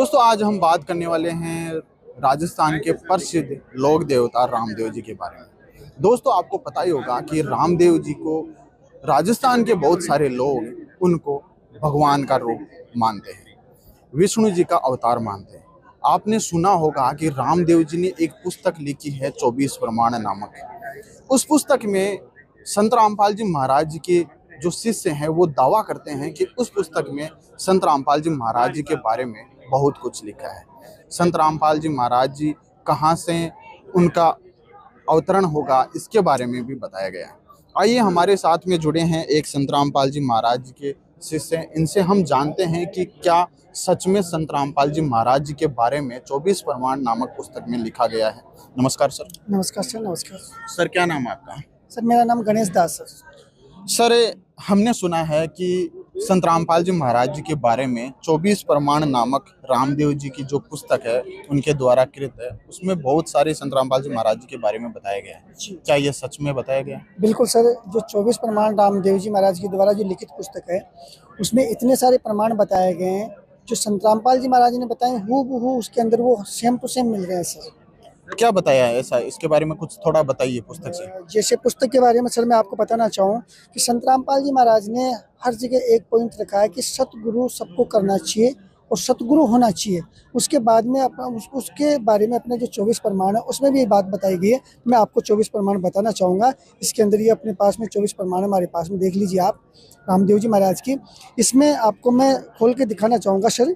दोस्तों आज हम बात करने वाले हैं राजस्थान के प्रसिद्ध लोक देवता रामदेव जी के बारे में। दोस्तों आपको पता ही होगा कि रामदेव जी को राजस्थान के बहुत सारे लोग उनको भगवान का रूप मानते हैं, विष्णु जी का अवतार मानते हैं। आपने सुना होगा कि रामदेव जी ने एक पुस्तक लिखी है 24 प्रमाण नामक। उस पुस्तक में संत रामपाल जी महाराज जी के जो शिष्य हैं वो दावा करते हैं कि उस पुस्तक में संत रामपाल जी महाराज जी के बारे में बहुत कुछ लिखा है। संत रामपाल जी महाराज जी कहाँ से उनका अवतरण होगा इसके बारे में भी बताया गया है। आइए हमारे साथ में जुड़े हैं एक संत रामपाल जी महाराज जी के शिष्य, इनसे हम जानते हैं कि क्या सच में संत रामपाल जी महाराज जी के बारे में 24 प्रमाण नामक पुस्तक में लिखा गया है। नमस्कार सर। नमस्कार सर। नमस्कार सर, क्या नाम है आपका? सर, मेरा नाम गणेश दास सर। सर, हमने सुना है कि संत रामपाल जी महाराज जी के बारे में 24 प्रमाण नामक रामदेव जी की जो पुस्तक है उनके द्वारा कृत है, उसमें बहुत सारे संत रामपाल जी महाराज जी के बारे में बताया गया है। क्या ये सच में बताया गया? बिल्कुल सर, जो 24 प्रमाण रामदेव जी महाराज के द्वारा जो लिखित पुस्तक है उसमें इतने सारे प्रमाण बताए गए हैं जो संत रामपाल जी महाराज ने बताए हूबहू उसके अंदर वो सेम टू सेम मिल रहे हैं सर। क्या बताया है ऐसा, इसके बारे में कुछ थोड़ा बताइए पुस्तक से। जैसे पुस्तक के बारे में सर मैं आपको बताना चाहूँ कि संत रामपाल जी महाराज ने हर जगह एक पॉइंट रखा है कि सतगुरु सबको करना चाहिए और सतगुरु होना चाहिए। उसके बाद में उसके बारे में अपने जो 24 प्रमाण है उसमें भी ये बात बताई गई है। मैं आपको 24 प्रमाण बताना चाहूँगा। इसके अंदर ये अपने पास में 24 प्रमाण हमारे पास में देख लीजिए आप, रामदेव जी महाराज की। इसमें आपको मैं खोल के दिखाना चाहूँगा सर।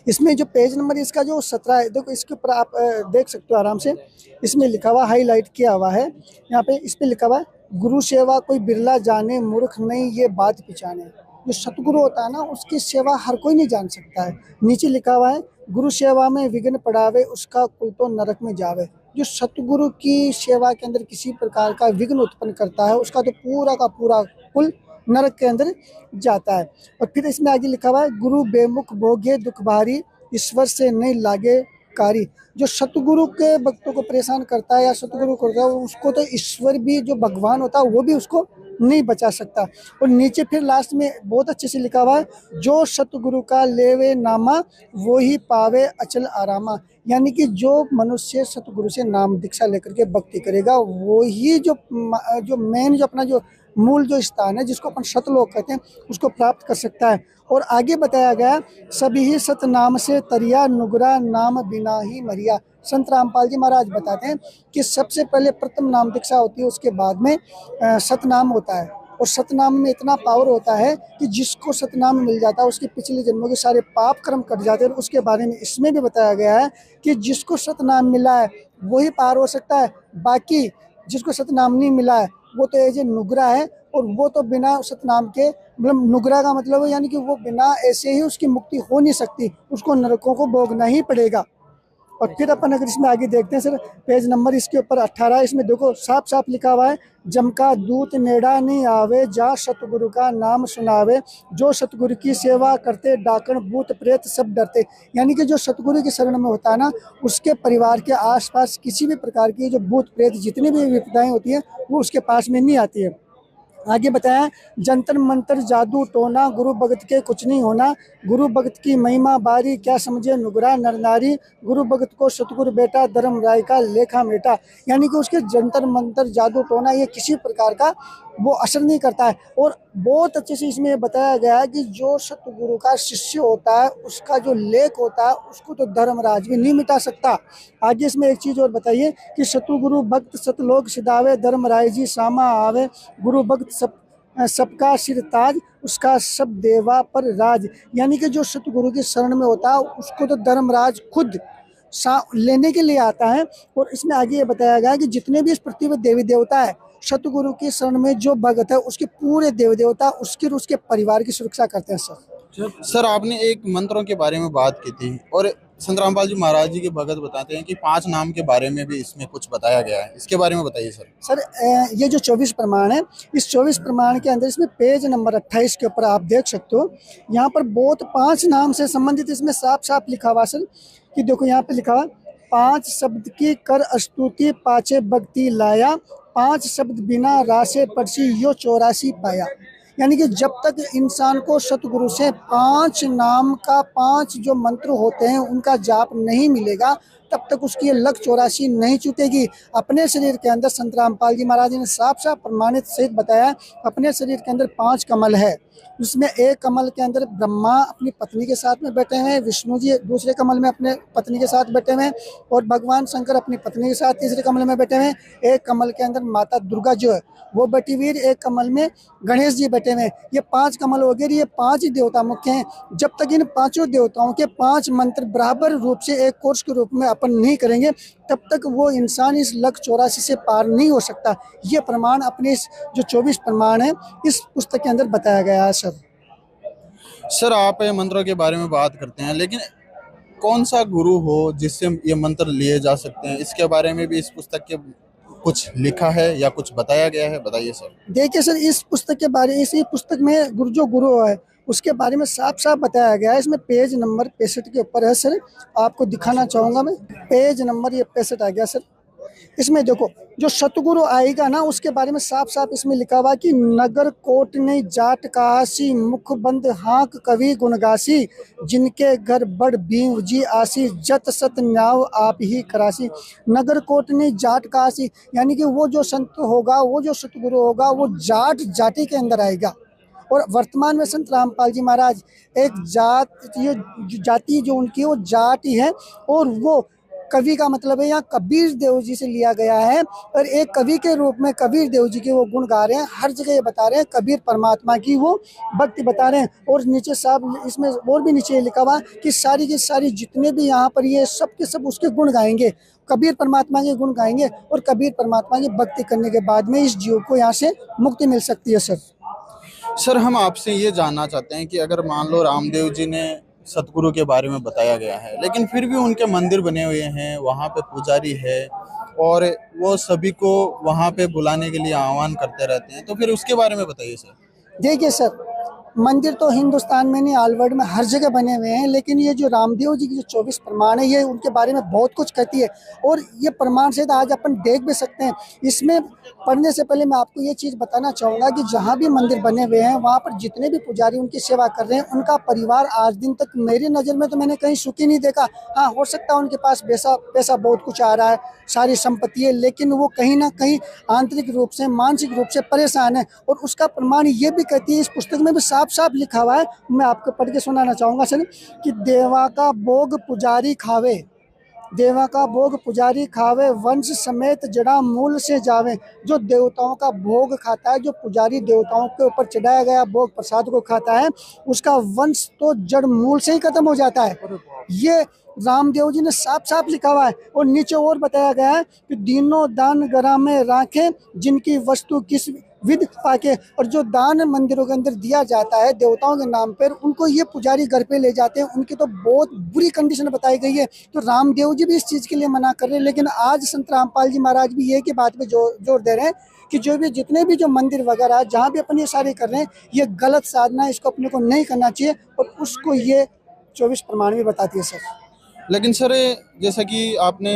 इसमें जो पेज नंबर इसका जो 17 है, देखो इसके ऊपर आप देख सकते हो आराम से। इसमें लिखा हुआ, हाईलाइट किया हुआ है यहाँ पे, इस पे लिखा हुआ है गुरु सेवा कोई बिरला जाने, मूर्ख नहीं ये बात पहचाने। जो सतगुरु होता है ना उसकी सेवा हर कोई नहीं जान सकता है। नीचे लिखा हुआ है गुरु सेवा में विघ्न पड़ावे, उसका कुल तो नरक में जावे। जो सतगुरु की सेवा के अंदर किसी प्रकार का विघ्न उत्पन्न करता है उसका तो पूरा का पूरा कुल नरक के अंदर जाता है। और फिर इसमें आगे लिखा हुआ है गुरु बेमुख भोगे दुख भारी, ईश्वर से नहीं लागे कारी। जो सतगुरु के भक्तों को परेशान करता है या सतगुरु करता है उसको तो ईश्वर भी, जो भगवान होता है वो भी उसको नहीं बचा सकता। और नीचे फिर लास्ट में बहुत अच्छे से लिखा हुआ है जो सतगुरु का लेवे नामा वो ही पावे अचल आरामा। यानी कि जो मनुष्य सतगुरु से नाम दीक्षा लेकर के भक्ति करेगा वो ही जो मेन जो अपना जो मूल जो स्थान है जिसको अपन सतलोक कहते हैं उसको प्राप्त कर सकता है। और आगे बताया गया सभी ही सतनाम से तरिया, नुगरा नाम बिना ही मरिया। संत रामपाल जी महाराज बताते हैं कि सबसे पहले प्रथम नाम दीक्षा होती है, उसके बाद में सतनाम होता है। और सतनाम में इतना पावर होता है कि जिसको सतनाम मिल जाता है उसके पिछले जन्मों के सारे पाप कर्म कट जाते हैं। और उसके बारे में इसमें भी बताया गया है कि जिसको सतनाम मिला है वही पार हो सकता है, बाकी जिसको सतनाम नहीं मिला है वो तो एज ए नुगरा है। और वो तो बिना सतनाम के, मतलब नुगरा का मतलब है यानी कि वो बिना ऐसे ही उसकी मुक्ति हो नहीं सकती, उसको नरकों को भोगना ही पड़ेगा। और फिर अपन अगर इसमें आगे देखते हैं सर, पेज नंबर इसके ऊपर 18, इसमें देखो साफ साफ लिखा हुआ है जम का दूत नेड़ा नहीं आवे, जा सतगुरु का नाम सुनावे, जो सतगुरु की सेवा करते डाकण भूत प्रेत सब डरते। यानी कि जो सतगुरु की शरण में होता है ना उसके परिवार के आसपास किसी भी प्रकार की जो भूत प्रेत जितनी भी विपदाएं होती है वो उसके पास में नहीं आती है। आगे बताया जंतर मंत्र जादू टोना, गुरु भगत के कुछ नहीं होना, गुरु भगत की महिमा बारी, क्या समझे नुगरा नर नारी, गुरु भगत को सतगुरु बेटा, धर्म राय का लेखा मेटा। यानी कि उसके जंतर मंत्र जादू टोना ये किसी प्रकार का वो असर नहीं करता है। और बहुत अच्छे से इसमें बताया गया है कि जो सतगुरु का शिष्य होता है उसका जो लेख होता है उसको तो धर्मराज भी नहीं मिटा सकता। आगे इसमें एक चीज़ और बताइए कि सतगुरु भक्त सतलोक सिधावे, धर्मराय जी सामा आवे, गुरु भक्त सबका सिर ताज, उसका सब देवा पर राज। यानी कि जो सतगुरु की शरण में होता है उसको तो धर्मराज खुद लेने के लिए आता है। और इसमें आगे ये बताया गया है कि जितने भी इस पृथ्वी पर देवी देवता है सतगुरु की शरण में जो भगत है उसके पूरे देवी देवता उसके परिवार की सुरक्षा करते हैं सर, आपने एक मंत्रों के बारे में बात की थी और संत रामपाल जी महाराज जी के भगत बताते हैं कि 5 नाम के बारे में भी इसमें कुछ बताया गया है, इसके बारे में बताइए सर। सर ये जो 24 प्रमाण है, इस 24 प्रमाण के अंदर इसमें पेज नंबर 28 के ऊपर आप देख सकते हो, यहाँ पर बहुत 5 नाम से संबंधित इसमें साफ साफ लिखा हुआ सर कि देखो यहाँ पे लिखा हुआ 5 शब्द की कर स्तुति पाचे भक्ति लाया, 5 शब्द बिना रासे परसी यो 84 पाया। यानी कि जब तक इंसान को सतगुरु से 5 नाम का 5 जो मंत्र होते हैं उनका जाप नहीं मिलेगा, तब तक उसकी ये लक 84 नहीं छूटेगी। अपने शरीर के अंदर संत रामपाल जी महाराज ने साफ साफ प्रमाणित सहित बताया, अपने शरीर के अंदर 5 कमल है। उसमें एक कमल के अंदर ब्रह्मा अपनी पत्नी के साथ में बैठे हैं, विष्णु जी दूसरे कमल में अपने पत्नी के साथ बैठे हुए हैं, और भगवान शंकर अपनी पत्नी के साथ तीसरे कमल में बैठे हुए हैं। एक कमल के अंदर माता दुर्गा जो है वो बैठी हुई है, एक कमल में गणेश जी बैठे हुए हैं। ये 5 कमल हो गए, ये 5 ही देवता मुख्य हैं। जब तक इन 5 देवताओं के 5 मंत्र बराबर रूप से एक कोर्स के रूप में अपन नहीं करेंगे, तब तक वो इंसान इस लक 84 से पार नहीं हो सकता। ये प्रमाण अपने इस जो 24 प्रमाण है इस पुस्तक के अंदर बताया गया है सर। सर आप ये मंत्रों के बारे में बात करते हैं, लेकिन कौन सा गुरु हो जिससे ये मंत्र लिए जा सकते हैं, इसके बारे में भी इस पुस्तक के कुछ लिखा है या कुछ बताया गया है? बताइए सर। देखिए सर, इस पुस्तक के बारे इसी पुस्तक में गुरु है उसके बारे में साफ साफ बताया गया है। इसमें पेज नंबर 65 के ऊपर है सर, आपको दिखाना चाहूँगा मैं। पेज नंबर ये 65 आ गया सर। इसमें देखो जो सतगुरु आएगा ना उसके बारे में साफ साफ इसमें लिखा हुआ कि नगर कोट ने जाट काशी, मुख बंद हाँक कवि गुणगासी, जिनके घर बड़ भीम जी आसी, जत सत न्याव आप ही करासी। नगर कोट ने जाट काशी, यानी कि वो जो संत होगा, वो जो सतगुरु होगा, वो जाट जाति के अंदर आएगा। और वर्तमान में संत रामपाल जी महाराज एक जाति जो उनकी वो जाट ही है, और वो कवि का मतलब है यहाँ कबीर देव जी से लिया गया है, और एक कवि के रूप में कबीर देव जी के वो गुण गा रहे हैं। हर जगह ये बता रहे हैं कबीर परमात्मा की वो भक्ति बता रहे हैं। और नीचे साहब इसमें और भी नीचे लिखा हुआ कि सारी की सारी जितने भी यहाँ पर ये सब के सब उसके गुण गाएंगे, कबीर परमात्मा के गुण गाएंगे, और कबीर परमात्मा की भक्ति करने के बाद में इस जीव को यहाँ से मुक्ति मिल सकती है सर। सर हम आपसे ये जानना चाहते हैं कि अगर मान लो रामदेव जी ने सतगुरु के बारे में बताया गया है, लेकिन फिर भी उनके मंदिर बने हुए हैं, वहाँ पे पुजारी है और वो सभी को वहाँ पे बुलाने के लिए आह्वान करते रहते हैं, तो फिर उसके बारे में बताइए सर। देखिए सर, मंदिर तो हिंदुस्तान में नहीं ऑल वर्ल्ड में हर जगह बने हुए हैं, लेकिन ये जो रामदेव जी की जो 24 प्रमाण है ये उनके बारे में बहुत कुछ कहती है, और ये प्रमाण से आज अपन देख भी सकते हैं। इसमें पढ़ने से पहले मैं आपको ये चीज़ बताना चाहूँगा कि जहाँ भी मंदिर बने हुए हैं वहाँ पर जितने भी पुजारी उनकी सेवा कर रहे हैं, उनका परिवार आज दिन तक मेरी नज़र में तो मैंने कहीं सुखी नहीं देखा। हाँ, हो सकता है उनके पास पैसा बहुत कुछ आ रहा है, सारी संपत्ति है, लेकिन वो कहीं ना कहीं आंतरिक रूप से मानसिक रूप से परेशान है। और उसका प्रमाण ये भी कहती है, इस पुस्तक में भी साफ साफ लिखा हुआ है, मैं आपको पढ़ के सुनाना चाहूँगा सर, कि देवा का भोग पुजारी खावे, देवा का भोग पुजारी खावे, वंश समेत जड़ा मूल से जावे। जो देवताओं का भोग खाता है, जो पुजारी देवताओं के ऊपर चढ़ाया गया भोग प्रसाद को खाता है, उसका वंश तो जड़ मूल से ही खत्म हो जाता है। ये रामदेव जी ने साफ साफ लिखा हुआ है। और नीचे और बताया गया है कि दीनों दान गरा में राखे, जिनकी वस्तु किस विध पाके। और जो दान मंदिरों के अंदर दिया जाता है देवताओं के नाम पर, उनको ये पुजारी घर पे ले जाते हैं, उनकी तो बहुत बुरी कंडीशन बताई गई है। तो रामदेव जी भी इस चीज़ के लिए मना कर रहे हैं, लेकिन आज संत रामपाल जी महाराज भी ये की बात पे जोर दे रहे हैं कि जो भी जितने भी जो मंदिर वगैरह जहाँ भी अपन ये सारे कर रहे हैं, ये गलत साधना है, इसको अपने को नहीं करना चाहिए। और उसको ये 24 प्रमाण भी बताती है सर। लेकिन सर जैसा कि आपने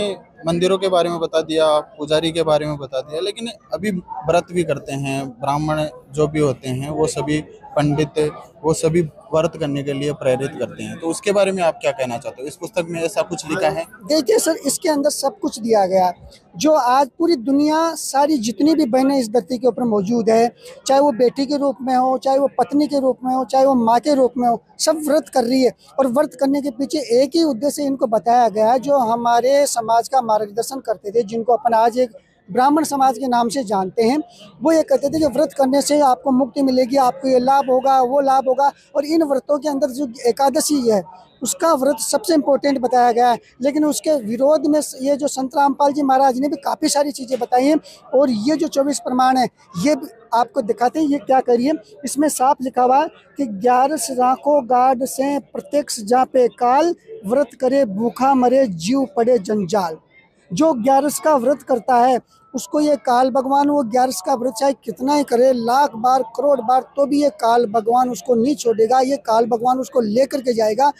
मंदिरों के बारे में बता दिया, पुजारी के बारे में बता दिया, लेकिन अभी व्रत भी करते हैं, ब्राह्मण जो भी होते हैं वो सभी पंडित, वो सभी व्रत करने के लिए प्रेरित करते हैं, तो उसके बारे में आप क्या कहना चाहते हो? इस पुस्तक में ऐसा कुछ लिखा है? देखिए सर, इसके अंदर सब कुछ दिया गया है। जो आज पूरी दुनिया सारी जितनी भी बहनें इस धरती के ऊपर मौजूद है, चाहे वो बेटी के रूप में हो, चाहे वो पत्नी के रूप में हो, चाहे वो माँ के रूप में हो, सब व्रत कर रही है। और व्रत करने के पीछे एक ही उद्देश्य इनको बताया गया है, जो हमारे समाज का मार्गदर्शन करते थे, जिनको अपन आज एक ब्राह्मण समाज के नाम से जानते हैं। वो ये कहते थे कि व्रत करने से आपको मुक्ति मिलेगी, आपको ये लाभ होगा, वो लाभ होगा। और इन व्रतों के अंदर जो एकादशी है उसका व्रत सबसे इम्पोर्टेंट बताया गया है। लेकिन उसके विरोध में ये जो संत रामपाल जी महाराज ने भी काफ़ी सारी चीज़ें बताई हैं। और ये जो 24 प्रमाण है ये आपको दिखाते हैं, ये क्या करिए। इसमें साफ लिखा हुआ कि 11 राखो गाड से प्रत्यक्ष जापे काल, व्रत करे भूखा मरे जीव पड़े जंजाल। जो 11 का व्रत करता है उसको ये काल भगवान, वो 11 का व्रत चाहे कितना ही करे, लाख बार करोड़ बार, तो भी ये काल भगवान उसको नहीं छोड़ेगा। ये काल भगवान उसको लेकर के जाएगा।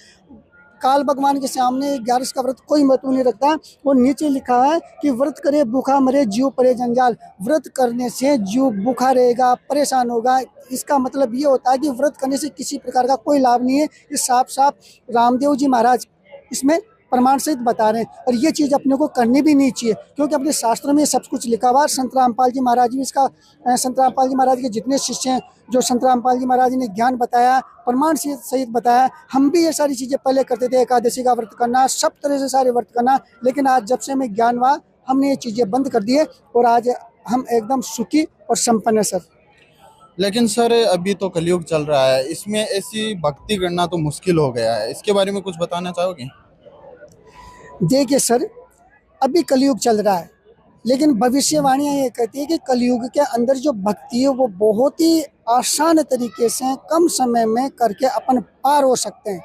काल भगवान के सामने 11 का व्रत कोई महत्व नहीं रखता। वो नीचे लिखा है कि व्रत करे भूखा मरे जीव परे जंजाल। व्रत करने से जीव भूखा रहेगा, परेशान होगा। इसका मतलब ये होता है कि व्रत करने से किसी प्रकार का कोई लाभ नहीं है। ये साफ साफ रामदेव जी महाराज इसमें प्रमाण सहित बता रहे हैं। और ये चीज़ अपने को करनी भी नहीं चाहिए, क्योंकि अपने शास्त्रों में सब कुछ लिखा हुआ है। संत रामपाल जी महाराज भी इसका संत रामपाल जी महाराज के जितने शिष्य हैं, जो संत रामपाल जी महाराज ने ज्ञान बताया, प्रमाण सहित बताया। हम भी ये सारी चीज़ें पहले करते थे, एकादशी का व्रत करना, सब तरह से सारे व्रत करना। लेकिन आज जब से हमें ज्ञान हुआ, हमने ये चीज़ें बंद कर दी है और आज हम एकदम सुखी और संपन्न है सर। लेकिन सर अभी तो कलयुग चल रहा है, इसमें ऐसी भक्ति करना तो मुश्किल हो गया है। इसके बारे में कुछ बताना चाहोगे? देखिए सर, अभी कलयुग चल रहा है, लेकिन भविष्यवाणियाँ ये कहती है कि कलयुग के अंदर जो भक्ति है वो बहुत ही आसान तरीके से कम समय में करके अपन पार हो सकते हैं।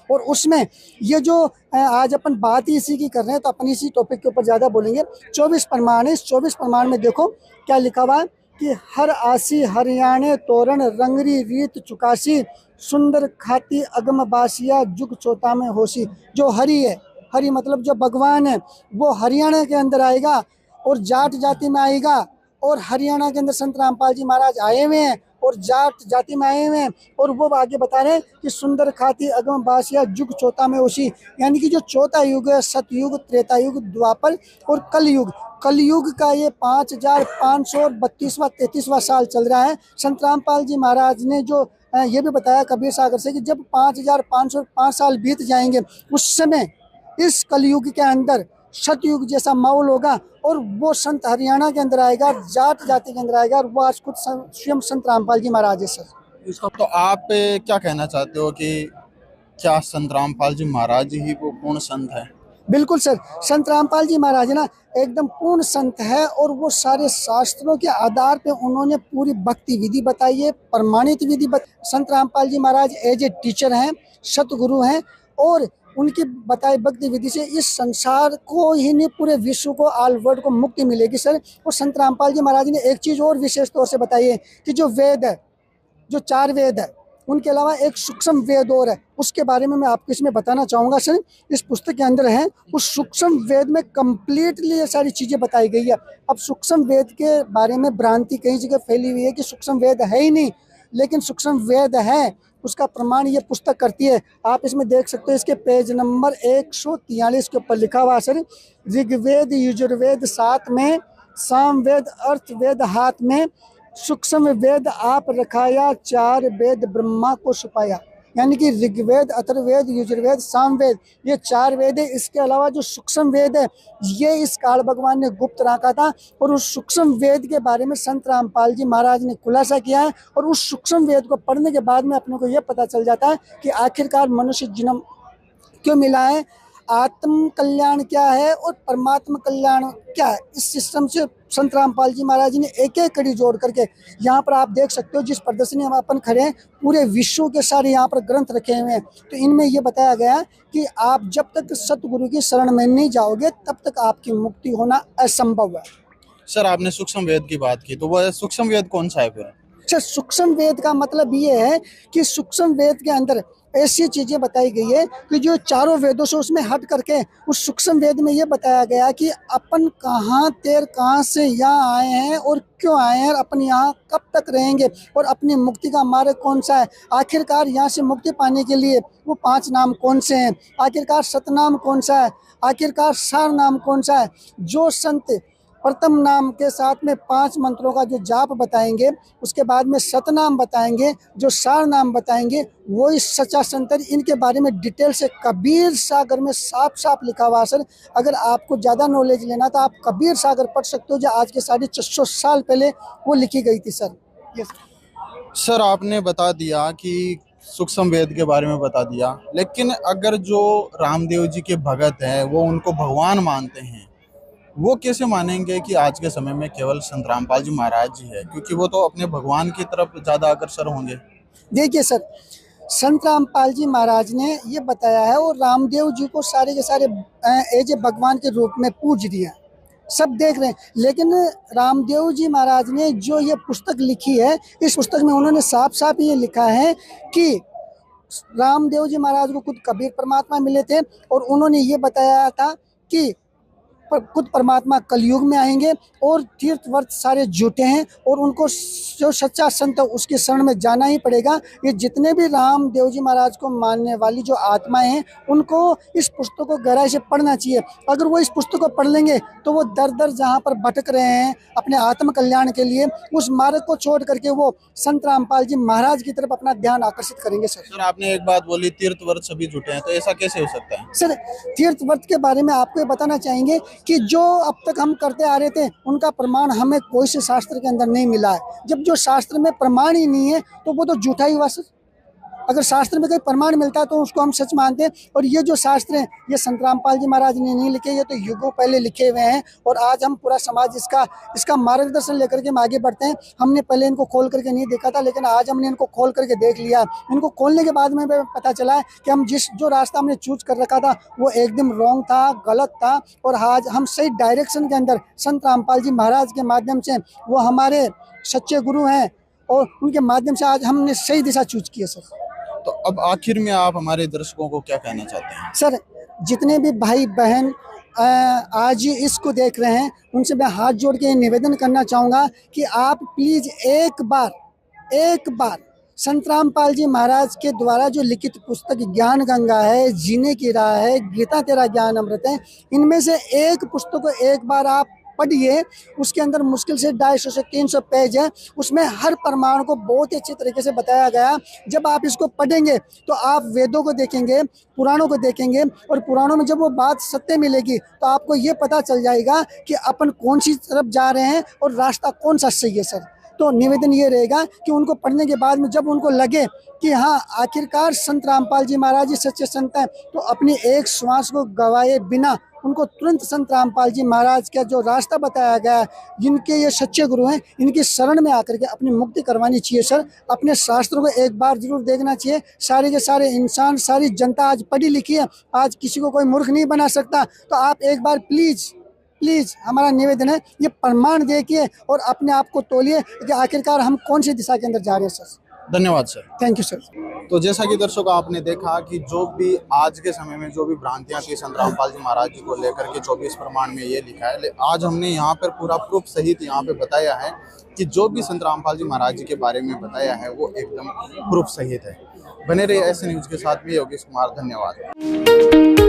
और उसमें ये जो आज अपन बात ही इसी की कर रहे हैं, तो अपन इसी टॉपिक के ऊपर ज़्यादा बोलेंगे। 24 प्रमाण है। इस 24 प्रमाण में देखो क्या लिखा हुआ है कि हर आसी हरियाणे तोरण रंगरी रीत चुकासी सुंदर खाती अगम बासिया जुग चौथा में होशी। जो हरि है, हरि मतलब जो भगवान है, वो हरियाणा के अंदर आएगा और जाट जाति में आएगा। और हरियाणा के अंदर संत रामपाल जी महाराज आए हुए हैं और जाट जाति में आए हुए हैं। और वो आगे बता रहे हैं कि सुंदर खाती अगम बासिया जुग चौथा में होशी, यानी कि जो चौथा युग है, सतयुग, त्रेता युग, द्वापर और कलयुग। कलयुग का ये 5532वां 33वां साल चल रहा है। संत रामपाल जी महाराज ने जो ये भी बताया कबीर सागर से कि जब 5505 साल बीत जाएंगे, उस समय इस कलयुग के अंदर सतयुग जैसा माहौल होगा और वो संत हरियाणा के अंदर आएगा, जाट जाति के अंदर आएगा। और वो आज खुद स्वयं संत रामपाल जी महाराज है सर। इसका तो आप क्या कहना चाहते हो कि क्या संत रामपाल जी महाराज ही वो पूर्ण संत है? बिल्कुल सर, संत रामपाल जी महाराज ना एकदम पूर्ण संत है। और वो सारे शास्त्रों के आधार पे उन्होंने पूरी भक्ति विधि बताई है, प्रमाणित विधि संत रामपाल जी महाराज एज ए टीचर हैं, सतगुरु हैं। और उनकी बताई भक्ति विधि से इस संसार को ही नहीं, पूरे विश्व को, ऑल वर्ल्ड को मुक्ति मिलेगी सर। और संत रामपाल जी महाराज ने एक चीज़ और विशेष तौर से बताई है कि जो वेद है, जो 4 वेद है, उनके अलावा एक सूक्ष्म वेद और है। उसके बारे में मैं आपको इसमें बताना चाहूँगा सर। इस पुस्तक के अंदर है, उस सूक्ष्म वेद में कंप्लीटली ये सारी चीज़ें बताई गई है। अब सूक्ष्म वेद के बारे में भ्रांति कई जगह फैली हुई है कि सूक्ष्म वेद है ही नहीं, लेकिन सूक्ष्म वेद है। उसका प्रमाण ये पुस्तक करती है। आप इसमें देख सकते हो, इसके पेज नंबर 143 के ऊपर लिखा हुआ सर, ऋग्वेद यजुर्वेद 7 में, सामवेद अर्थवेद हाथ में, सूक्ष्म वेद आप रखाया, 4 वेद ब्रह्मा को छुपाया। यानी कि ऋग्वेद, अथर्ववेद, यजुर्वेद, सामवेद, ये 4 वेद है। इसके अलावा जो सूक्ष्म वेद है, ये इस काल भगवान ने गुप्त रखा था। और उस सूक्ष्म वेद के बारे में संत रामपाल जी महाराज ने खुलासा किया है। और उस सूक्ष्म वेद को पढ़ने के बाद में अपने को ये पता चल जाता है कि आखिरकार मनुष्य जन्म क्यों मिला है, आत्म कल्याण क्या है और परमात्मा कल्याण क्या है। इस सिस्टम से संत रामपाल जी महाराज ने एक एक कड़ी जोड़ करके, यहाँ पर आप देख सकते हो जिस प्रदर्शनी में अपन खड़े हैं, पूरे विश्व के सारे यहाँ पर ग्रंथ रखे हुए हैं। तो इनमें ये बताया गया कि आप जब तक सतगुरु की शरण में नहीं जाओगे, तब तक आपकी मुक्ति होना असंभव है। सर आपने सूक्ष्म वेद की बात की, तो वह सूक्ष्म वेद कौन सा है फिर? अच्छा, सूक्ष्म वेद का मतलब ये है कि सूक्ष्म वेद के अंदर ऐसी चीज़ें बताई गई है कि जो चारों वेदों से उसमें हट करके उस सूक्ष्म वेद में ये बताया गया कि अपन कहाँ से यहाँ आए हैं और क्यों आए हैं, और अपन यहाँ कब तक रहेंगे, और अपनी मुक्ति का मार्ग कौन सा है। आखिरकार यहाँ से मुक्ति पाने के लिए वो 5 नाम कौन से हैं, आखिरकार सतनाम कौन सा है, आखिरकार सार नाम कौन सा है। जो संत प्रथम नाम के साथ में 5 मंत्रों का जो जाप बताएंगे, उसके बाद में सतनाम बताएंगे, जो सार नाम बताएंगे, वो इस सच्चा संत है। इनके बारे में डिटेल से कबीर सागर में साफ साफ लिखा हुआ है सर। अगर आपको ज़्यादा नॉलेज लेना तो आप कबीर सागर पढ़ सकते हो, जो आज के 450 साल पहले वो लिखी गई थी सर। यस सर आपने बता दिया कि सूक्ष्म वेद के बारे में बता दिया, लेकिन अगर जो रामदेव जी के भगत हैं वो उनको भगवान मानते हैं, वो कैसे मानेंगे कि आज के समय में केवल संत रामपाल जी महाराज जी है, क्योंकि वो तो अपने भगवान की तरफ ज़्यादा अग्रसर होंगे। देखिए सर, संत रामपाल जी महाराज ने ये बताया है, और रामदेव जी को सारे के सारे एज ए भगवान के रूप में पूज दिया, सब देख रहे हैं। लेकिन रामदेव जी महाराज ने जो ये पुस्तक लिखी है, इस पुस्तक में उन्होंने साफ साफ ये लिखा है कि रामदेव जी महाराज को खुद कबीर परमात्मा मिले थे और उन्होंने ये बताया था कि खुद परमात्मा कलयुग में आएंगे और तीर्थ व्रत सारे झूठे हैं और उनको जो सच्चा संत है उसके शरण में जाना ही पड़ेगा। ये जितने भी रामदेव जी महाराज को मानने वाली जो आत्माएं हैं उनको इस पुस्तक को गहराई से पढ़ना चाहिए। अगर वो इस पुस्तक को पढ़ लेंगे तो वो दर दर जहाँ पर भटक रहे हैं अपने आत्म कल्याण के लिए, उस मार्ग को छोड़ करके वो संत रामपाल जी महाराज की तरफ अपना ध्यान आकर्षित करेंगे। सर आपने एक बात बोली तीर्थ व्रत सभी झूठे हैं, तो ऐसा कैसे हो सकता है? सर तीर्थ व्रत के बारे में आपको ये बताना चाहेंगे कि जो अब तक हम करते आ रहे थे उनका प्रमाण हमें कोई से शास्त्र के अंदर नहीं मिला है। जब जो शास्त्र में प्रमाण ही नहीं है तो वो तो झूठा ही हुआ सर। अगर शास्त्र में कोई प्रमाण मिलता है तो उसको हम सच मानते हैं। और ये जो शास्त्र हैं ये संत रामपाल जी महाराज ने नहीं लिखे, ये तो युगों पहले लिखे हुए हैं और आज हम पूरा समाज इसका मार्गदर्शन लेकर के हम आगे बढ़ते हैं। हमने पहले इनको खोल करके नहीं देखा था, लेकिन आज हमने इनको खोल करके देख लिया। इनको खोलने के बाद में पता चला है कि हम जो रास्ता हमने चूज कर रखा था वो एकदम रॉन्ग था, गलत था और आज हम सही डायरेक्शन के अंदर संत रामपाल जी महाराज के माध्यम से, वो हमारे सच्चे गुरु हैं और उनके माध्यम से आज हमने सही दिशा चूज की है सर। तो अब आखिर में आप हमारे दर्शकों को क्या कहना चाहते हैं? सर जितने भी भाई बहन आज इसको देख रहे हैं उनसे मैं हाथ जोड़ के निवेदन करना चाहूँगा कि आप प्लीज़ एक बार संत रामपाल जी महाराज के द्वारा जो लिखित पुस्तक ज्ञान गंगा है, जीने की राह है, गीता तेरा ज्ञान अमृत है, इनमें से एक पुस्तक को एक बार आप पढ़िए। उसके अंदर मुश्किल से 250 से 300 पेज है, उसमें हर प्रमाण को बहुत ही अच्छे तरीके से बताया गया। जब आप इसको पढ़ेंगे तो आप वेदों को देखेंगे, पुराणों को देखेंगे और पुराणों में जब वो बात सत्य मिलेगी तो आपको ये पता चल जाएगा कि अपन कौन सी तरफ जा रहे हैं और रास्ता कौन सा सही है सर। तो निवेदन ये रहेगा कि उनको पढ़ने के बाद में जब उनको लगे कि हाँ आखिरकार संत रामपाल जी महाराज जी सच्चे संत हैं, तो अपनी एक श्वास को गवाए बिना उनको तुरंत संत रामपाल जी महाराज का जो रास्ता बताया गया है, जिनके ये सच्चे गुरु हैं, इनकी शरण में आकर के अपनी मुक्ति करवानी चाहिए सर। अपने शास्त्रों को एक बार जरूर देखना चाहिए। सारे के सारे इंसान, सारी जनता आज पढ़ी लिखी है, आज किसी को कोई मूर्ख नहीं बना सकता। तो आप एक बार प्लीज़ हमारा निवेदन है ये प्रमाण देखिए और अपने आप को तोलिए कि आखिरकार हम कौन सी दिशा के अंदर जा रहे हैं सर। धन्यवाद सर। Thank you sir. तो जैसा कि दर्शकों आपने देखा कि जो भी आज के समय में जो भी भ्रांतियां थी संत रामपाल जी महाराज जी को लेकर के 24 प्रमाण में ये लिखा है, आज हमने यहाँ पर पूरा प्रूफ सहित यहाँ पे बताया है कि जो भी संत रामपाल जी महाराज जी के बारे में बताया है वो एकदम प्रूफ सहित है। बने रहिए ऐसे न्यूज के साथ। भी योगेश कुमार, धन्यवाद।